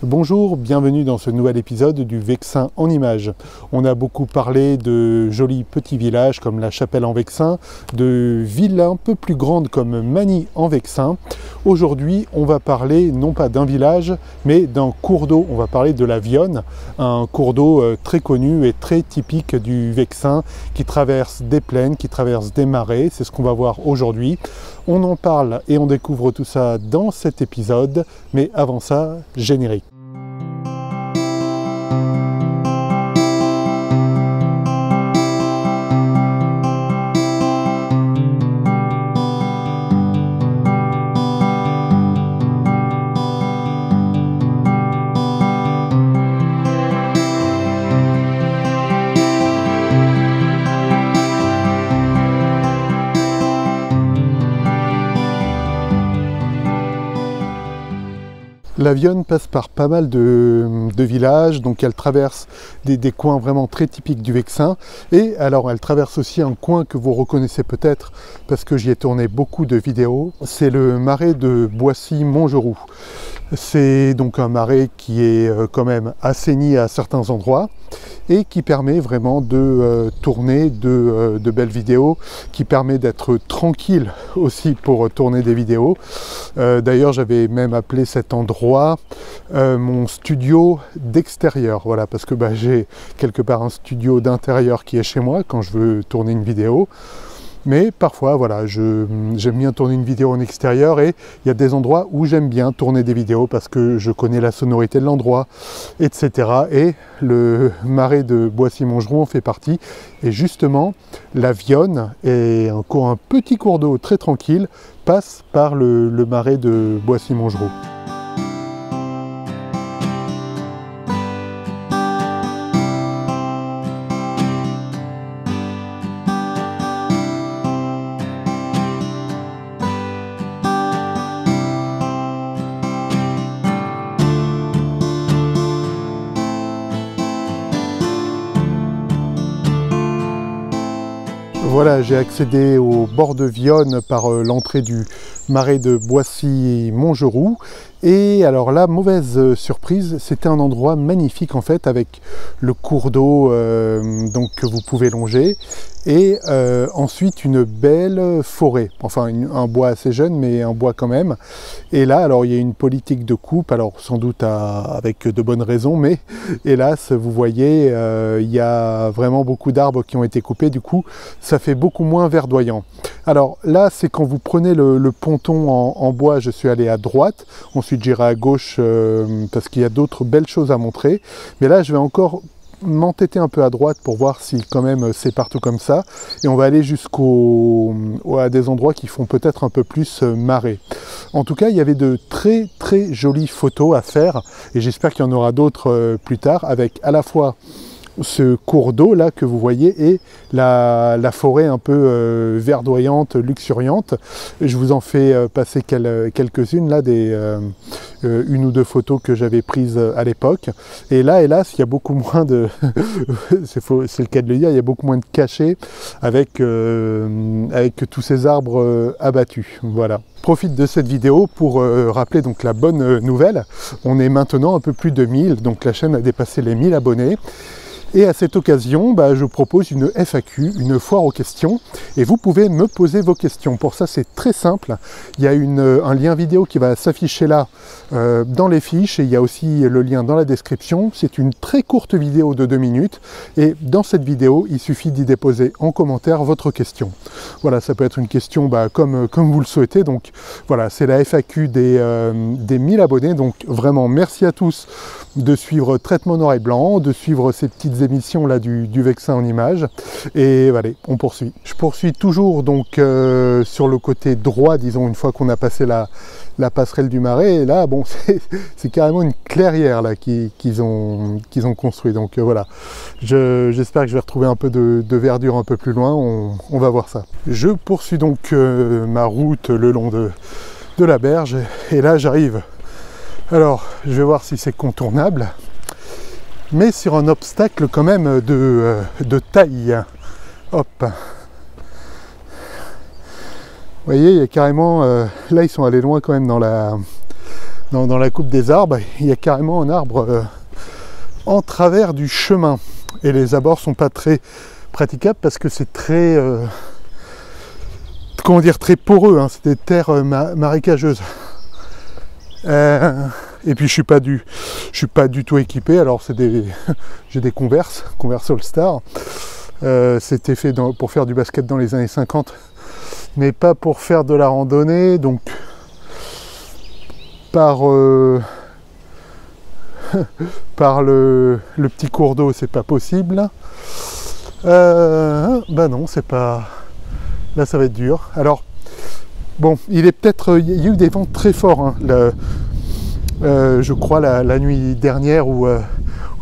Bonjour, bienvenue dans ce nouvel épisode du Vexin en images. On a beaucoup parlé de jolis petits villages comme la Chapelle en Vexin, de villes un peu plus grandes comme Magny en Vexin. Aujourd'hui, on va parler non pas d'un village, mais d'un cours d'eau. On va parler de la Vionne, un cours d'eau très connu et très typique du Vexin qui traverse des plaines, qui traverse des marais. C'est ce qu'on va voir aujourd'hui. On en parle et on découvre tout ça dans cet épisode, mais avant ça, générique. La Vionne passe par pas mal de villages, donc elle traverse des coins vraiment très typiques du Vexin. Et alors elle traverse aussi un coin que vous reconnaissez peut-être parce que j'y ai tourné beaucoup de vidéos. C'est le marais de Boissy-Montgeroux. C'est donc un marais qui est quand même assaini à certains endroits et qui permet vraiment de tourner de belles vidéos, qui permet d'être tranquille aussi pour tourner des vidéos. D'ailleurs, j'avais même appelé cet endroit mon studio d'extérieur, voilà, parce que j'ai quelque part un studio d'intérieur qui est chez moi quand je veux tourner une vidéo. Mais parfois, voilà, j'aime bien tourner une vidéo en extérieur et il y a des endroits où j'aime bien tourner des vidéos parce que je connais la sonorité de l'endroit, etc. Et le marais de Boissy-Montgeroux en fait partie. Et justement, la Vionne est un petit cours d'eau très tranquille, passe par le marais de Boissy-Montgeroux. Voilà, j'ai accédé au bord de Vionne par l'entrée du marais de Boissy-Montgeroux. Et alors là, mauvaise surprise, c'était un endroit magnifique en fait avec le cours d'eau donc que vous pouvez longer et ensuite une belle forêt, enfin un bois assez jeune mais un bois quand même. Et là, alors il y a une politique de coupe, alors sans doute avec de bonnes raisons, mais hélas, vous voyez, il y a vraiment beaucoup d'arbres qui ont été coupés, du coup ça fait beaucoup moins verdoyant. Alors là, c'est quand vous prenez le ponton en bois, je suis allé à droite, ensuite j'irai à gauche parce qu'il y a d'autres belles choses à montrer. Mais là, je vais encore m'entêter un peu à droite pour voir si quand même c'est partout comme ça. Et on va aller à des endroits qui font peut-être un peu plus marais. En tout cas, il y avait de très très jolies photos à faire et j'espère qu'il y en aura d'autres plus tard avec à la fois ce cours d'eau là que vous voyez et la forêt un peu verdoyante, luxuriante. Je vous en fais passer quelques-unes là, une ou deux photos que j'avais prises à l'époque. Et là, hélas, il y a beaucoup moins de c'est le cas de le dire, il y a beaucoup moins de cachets avec tous ces arbres abattus. Voilà. Profite de cette vidéo pour rappeler donc la bonne nouvelle. On est maintenant un peu plus de 1000, donc la chaîne a dépassé les 1000 abonnés. Et à cette occasion, je propose une FAQ, une foire aux questions, et vous pouvez me poser vos questions. Pour ça, c'est très simple. Il y a un lien vidéo qui va s'afficher là dans les fiches, et il y a aussi le lien dans la description. C'est une très courte vidéo de 2 minutes, et dans cette vidéo, il suffit d'y déposer en commentaire votre question. Voilà, ça peut être une question comme vous le souhaitez. Donc voilà, c'est la FAQ des 1000 abonnés. Donc vraiment, merci à tous de suivre Traitement Noir et Blanc, de suivre ces petites émissions là du Vexin en images. Et allez, on poursuit. Je poursuis toujours donc sur le côté droit, disons, une fois qu'on a passé la passerelle du marais. Et là, bon, c'est carrément une clairière là qu'ils ont construit. Donc voilà, j'espère que je vais retrouver un peu de verdure un peu plus loin. On va voir ça. Je poursuis donc ma route le long de la berge. Et là, j'arrive. Alors, je vais voir si c'est contournable, mais sur un obstacle quand même de taille. Hop. Vous voyez, il y a carrément... là, ils sont allés loin quand même dans dans la coupe des arbres, il y a carrément un arbre en travers du chemin. Et les abords sont pas très praticables parce que c'est très, comment dire, très poreux, hein. C'est des terres marécageuses. Et puis je suis pas du tout équipé. Alors j'ai des Converse All Star. C'était fait pour faire du basket dans les années 50, mais pas pour faire de la randonnée. Donc par le petit cours d'eau, c'est pas possible. Bah non, c'est pas. Là, ça va être dur. Alors, bon, il y a eu des vents très forts, hein, je crois la nuit dernière ou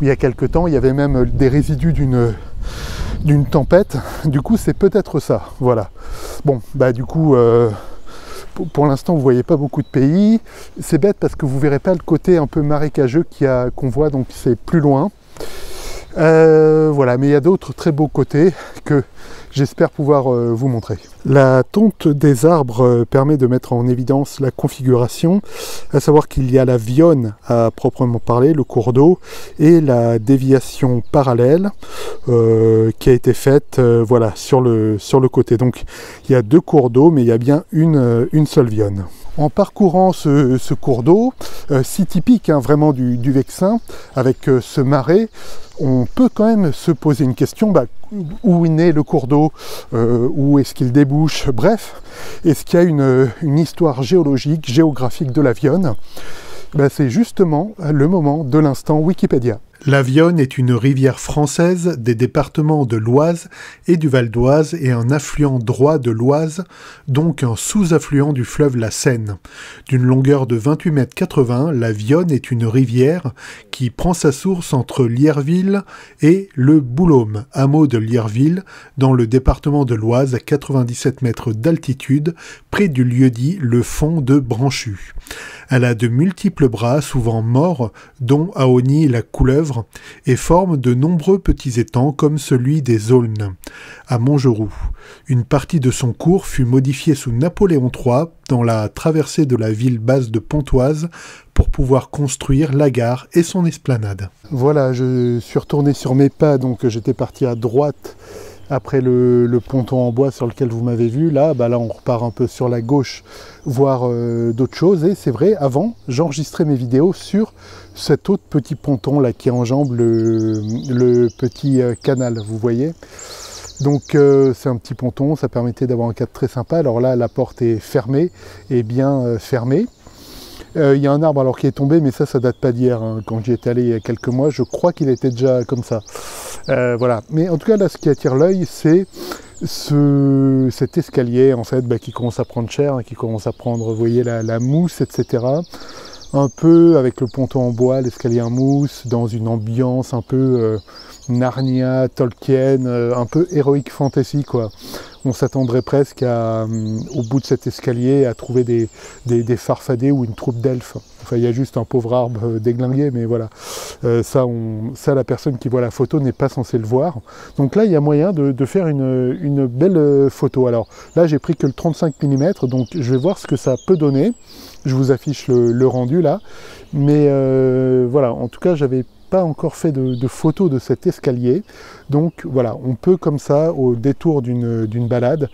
il y a quelque temps, il y avait même des résidus d'une tempête. Du coup, c'est peut-être ça. Voilà. Bon, bah du coup. Pour l'instant, vous voyez pas beaucoup de pays. C'est bête parce que vous verrez pas le côté un peu marécageux qu'on voit, donc c'est plus loin. Voilà, mais il y a d'autres très beaux côtés que j'espère pouvoir vous montrer. La tonte des arbres permet de mettre en évidence la configuration, à savoir qu'il y a la Vionne à proprement parler, le cours d'eau, et la déviation parallèle qui a été faite voilà, sur le côté. Donc il y a deux cours d'eau, mais il y a bien une seule Vionne. En parcourant ce cours d'eau, si typique hein, vraiment du Vexin, avec ce marais, on peut quand même se poser une question, bah, où est né le cours d'eau, où est-ce qu'il débouche, bref, est-ce qu'il y a une histoire géologique, géographique de la Vionne? Bah, c'est justement le moment de l'instant Wikipédia. La Vionne est une rivière française des départements de l'Oise et du Val d'Oise et un affluent droit de l'Oise, donc un sous-affluent du fleuve la Seine. D'une longueur de 28,80 m, la Vionne est une rivière qui prend sa source entre Lierville et le Boulhomme, hameau de Lierville, dans le département de l'Oise à 97 mètres d'altitude, près du lieu-dit le Fond de Branchu. Elle a de multiples bras, souvent morts, dont Aoni la Couleuvre, et forme de nombreux petits étangs comme celui des Aulnes, à Montgeroux. Une partie de son cours fut modifiée sous Napoléon III dans la traversée de la ville basse de Pontoise pour pouvoir construire la gare et son esplanade. Voilà, je suis retourné sur mes pas, donc j'étais parti à droite après le ponton en bois sur lequel vous m'avez vu. Là, là, on repart un peu sur la gauche, voir d'autres choses. Et c'est vrai, avant, j'enregistrais mes vidéos sur cet autre petit ponton là qui enjambe le petit canal, vous voyez. Donc c'est un petit ponton, ça permettait d'avoir un cadre très sympa. Alors là, la porte est fermée, et bien fermée. Il y a un arbre alors qui est tombé, mais ça date pas d'hier, hein. Quand j'y étais allé il y a quelques mois, je crois qu'il était déjà comme ça. Voilà. Mais en tout cas, là, ce qui attire l'œil, c'est cet escalier, en fait, qui commence à prendre cher, hein, qui commence à prendre, vous voyez, la mousse, etc. Un peu avec le ponton en bois, l'escalier en mousse, dans une ambiance un peu Narnia, Tolkien, un peu Heroic Fantasy, quoi. On s'attendrait presque au bout de cet escalier à trouver des farfadets ou une troupe d'elfes. Enfin, il y a juste un pauvre arbre déglingué, mais voilà. Ça, la personne qui voit la photo n'est pas censée le voir. Donc là, il y a moyen de faire une belle photo. Alors là, j'ai pris que le 35 mm, donc je vais voir ce que ça peut donner. Je vous affiche le rendu là. Mais voilà, en tout cas, j'avais pas encore fait de photos de cet escalier, donc voilà, on peut comme ça au détour d'une balade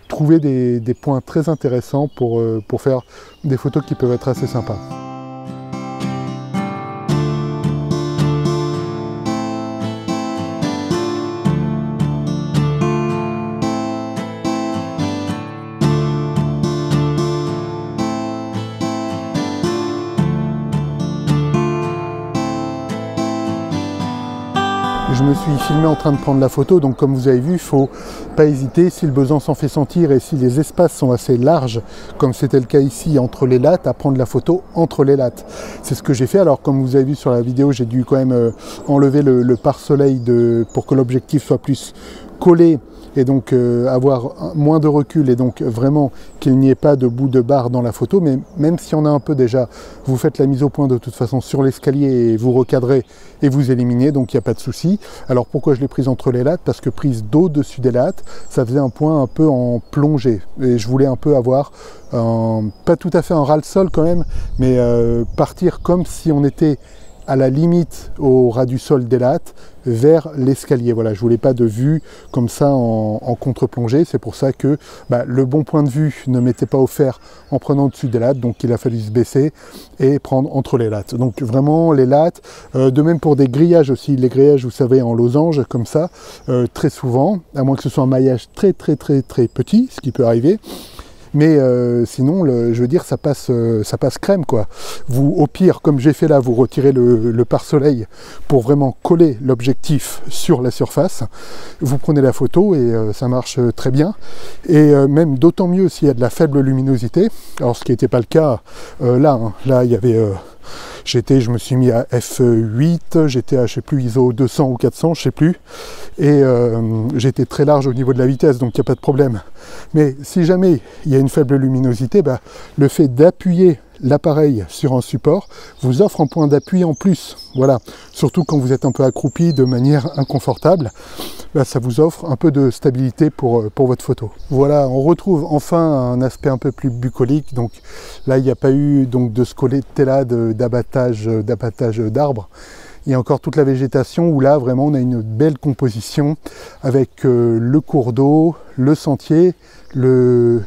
trouver des points très intéressants pour faire des photos qui peuvent être assez sympas. Je me suis filmé en train de prendre la photo, donc comme vous avez vu, il ne faut pas hésiter, si le besoin s'en fait sentir et si les espaces sont assez larges, comme c'était le cas ici entre les lattes, à prendre la photo entre les lattes. C'est ce que j'ai fait. Alors comme vous avez vu sur la vidéo, j'ai dû quand même enlever le pare-soleil pour que l'objectif soit plus collé et donc avoir moins de recul et donc vraiment qu'il n'y ait pas de bout de barre dans la photo. Mais même s'il y en a un peu déjà, vous faites la mise au point de toute façon sur l'escalier et vous recadrez et vous éliminez, donc il n'y a pas de souci. Alors pourquoi je l'ai prise entre les lattes? Parce que prise d'au-dessus des lattes, ça faisait un point un peu en plongée et je voulais un peu avoir pas tout à fait un ras-le-sol quand même, mais partir comme si on était à la limite au ras du sol des lattes vers l'escalier. Voilà, je voulais pas de vue comme ça en contre-plongée. C'est pour ça que le bon point de vue ne m'était pas offert en prenant au-dessus des lattes, donc il a fallu se baisser et prendre entre les lattes. Donc vraiment les lattes, de même pour des grillages aussi, les grillages vous savez en losange comme ça, très souvent, à moins que ce soit un maillage très petit, ce qui peut arriver. Mais sinon, je veux dire, ça passe crème quoi. Vous, au pire, comme j'ai fait là, vous retirez le pare-soleil pour vraiment coller l'objectif sur la surface. Vous prenez la photo et ça marche très bien. Et même d'autant mieux s'il y a de la faible luminosité. Alors ce qui n'était pas le cas là. Hein. Là, il y avait... je me suis mis à f8, j'étais à je sais plus ISO 200 ou 400, je sais plus, et j'étais très large au niveau de la vitesse, donc il n'y a pas de problème. Mais si jamais il y a une faible luminosité, le fait d'appuyer l'appareil sur un support vous offre un point d'appui en plus. Voilà, surtout quand vous êtes un peu accroupi de manière inconfortable, ça vous offre un peu de stabilité pour votre photo. Voilà, on retrouve enfin un aspect un peu plus bucolique. Donc là, il n'y a pas eu donc de scolétellade d'abattage d'arbres. Il y a encore toute la végétation où là vraiment on a une belle composition avec le cours d'eau, le sentier, le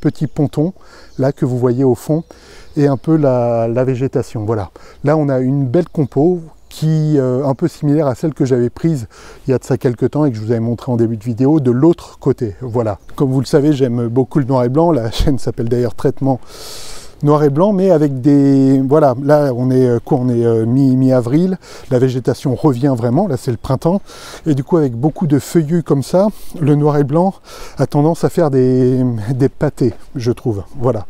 petit ponton là que vous voyez au fond et un peu la végétation. Voilà, là on a une belle compo qui un peu similaire à celle que j'avais prise il y a de ça quelques temps et que je vous avais montré en début de vidéo de l'autre côté. Voilà, comme vous le savez, j'aime beaucoup le noir et blanc. La chaîne s'appelle d'ailleurs Traitement noir et blanc, mais avec des... Voilà, là on est quoi? On est mi-avril, la végétation revient vraiment, là c'est le printemps, et du coup avec beaucoup de feuillus comme ça, le noir et blanc a tendance à faire des pâtés, je trouve. Voilà.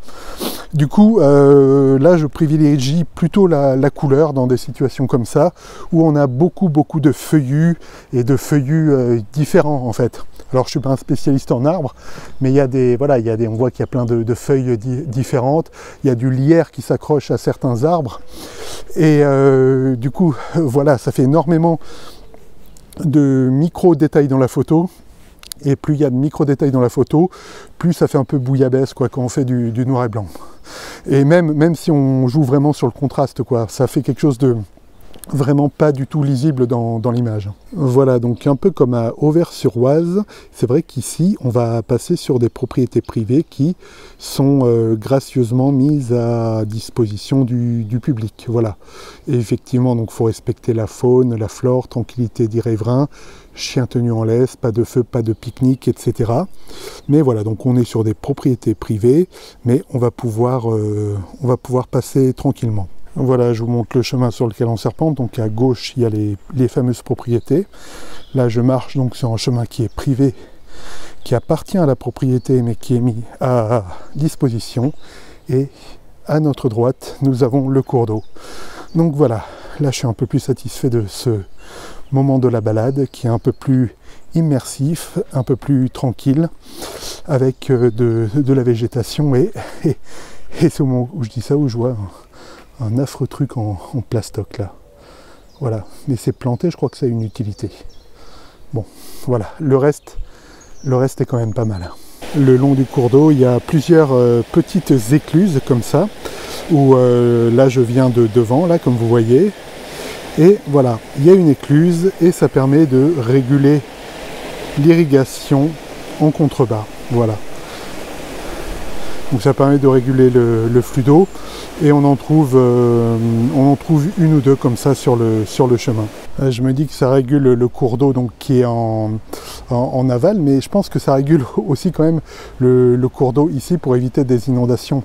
Du coup, là je privilégie plutôt la couleur dans des situations comme ça, où on a beaucoup de feuillus, et de feuillus différents en fait. Alors je suis pas un spécialiste en arbres, mais il y a des, voilà, on voit qu'il y a plein de feuilles différentes, il y a du lierre qui s'accroche à certains arbres, et du coup, voilà, ça fait énormément de micro-détails dans la photo, et plus il y a de micro-détails dans la photo, plus ça fait un peu bouillabaisse quoi, quand on fait du noir et blanc. Et même si on joue vraiment sur le contraste, quoi, ça fait quelque chose de vraiment pas du tout lisible dans l'image. Voilà, donc un peu comme à Auvers-sur-Oise, c'est vrai qu'ici on va passer sur des propriétés privées qui sont gracieusement mises à disposition du public. Voilà, et effectivement donc il faut respecter la faune, la flore, tranquillité des riverains, chien tenu en laisse, pas de feu, pas de pique-nique, etc. Mais voilà, donc on est sur des propriétés privées, mais on va pouvoir passer tranquillement. Voilà, je vous montre le chemin sur lequel on serpente. Donc à gauche, il y a les fameuses propriétés. Là, je marche donc sur un chemin qui est privé, qui appartient à la propriété, mais qui est mis à disposition. Et à notre droite, nous avons le cours d'eau. Donc voilà, là, je suis un peu plus satisfait de ce moment de la balade, qui est un peu plus immersif, un peu plus tranquille, avec de la végétation. Et c'est au moment où je dis ça, où je vois un affreux truc en plastoc là. Voilà, mais c'est planté, je crois que ça a une utilité. Bon, voilà, le reste est quand même pas mal. Le long du cours d'eau, il y a plusieurs petites écluses comme ça, où là je viens de devant, là comme vous voyez. Et voilà, il y a une écluse et ça permet de réguler l'irrigation en contrebas. Voilà. Donc ça permet de réguler le flux d'eau et on en trouve une ou deux comme ça sur le chemin. Je me dis que ça régule le cours d'eau donc qui est en aval, mais je pense que ça régule aussi quand même le cours d'eau ici pour éviter des inondations.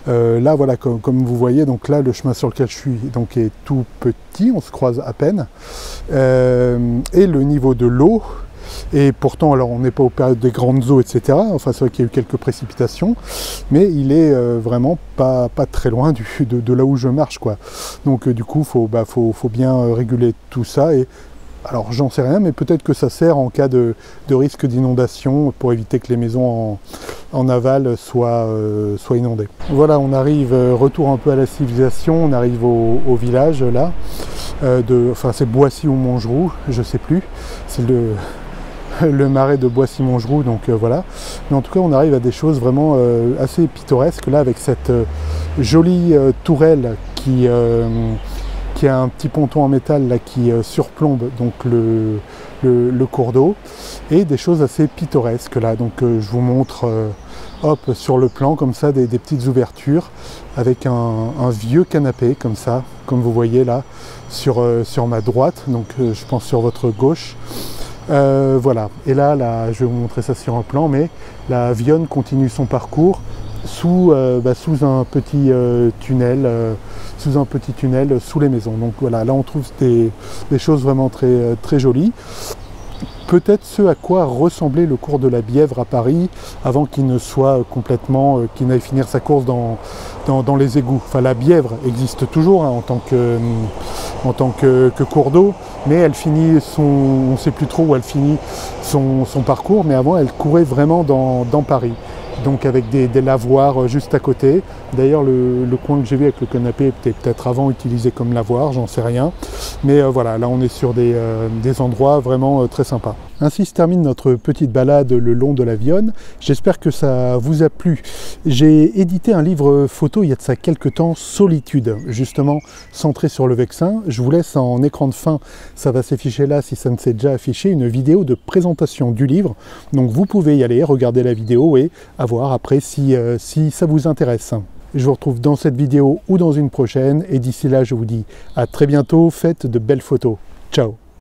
Là voilà, comme vous voyez, donc là le chemin sur lequel je suis donc est tout petit, on se croise à peine, et le niveau de l'eau. Et pourtant, alors on n'est pas aux périodes des grandes eaux, etc. Enfin, c'est vrai qu'il y a eu quelques précipitations, mais il est vraiment pas très loin de là où je marche, quoi. Donc du coup, faut bien réguler tout ça et Alors j'en sais rien, mais peut-être que ça sert en cas de risque d'inondation pour éviter que les maisons en aval soient inondées. Voilà, on arrive, retour un peu à la civilisation, on arrive au village là, enfin c'est Boissy ou Montgeroux, je sais plus, c'est le marais de Boissy-Montgeroux, donc voilà. Mais en tout cas, on arrive à des choses vraiment assez pittoresques, là, avec cette jolie tourelle qui a un petit ponton en métal là, qui surplombe donc le cours d'eau, et des choses assez pittoresques là. Donc je vous montre hop, sur le plan, comme ça, des petites ouvertures, avec un vieux canapé, comme ça, comme vous voyez là, sur ma droite, donc je pense sur votre gauche. Voilà, et là, je vais vous montrer ça sur un plan, mais la Viosne continue son parcours sous un petit tunnel, sous les maisons. Donc voilà, là on trouve des choses vraiment très, très jolies. Peut-être ce à quoi ressemblait le cours de la Bièvre à Paris avant qu'il ne soit complètement, qu'il n'aille finir sa course dans les égouts. Enfin, la Bièvre existe toujours hein, en tant que cours d'eau, mais elle finit on ne sait plus trop où elle finit son parcours, mais avant elle courait vraiment dans Paris. Donc avec des lavoirs juste à côté. D'ailleurs le coin que j'ai vu avec le canapé était peut-être avant utilisé comme lavoir, j'en sais rien. Mais voilà, là on est sur des endroits vraiment très sympas. Ainsi se termine notre petite balade le long de la Viosne. J'espère que ça vous a plu. J'ai édité un livre photo il y a de ça quelques temps, Solitude, justement centré sur le Vexin. Je vous laisse en écran de fin, ça va s'afficher là si ça ne s'est déjà affiché, une vidéo de présentation du livre. Donc vous pouvez y aller, regarder la vidéo et voir après si ça vous intéresse. Je vous retrouve dans cette vidéo ou dans une prochaine, et d'ici là je vous dis à très bientôt, faites de belles photos. Ciao.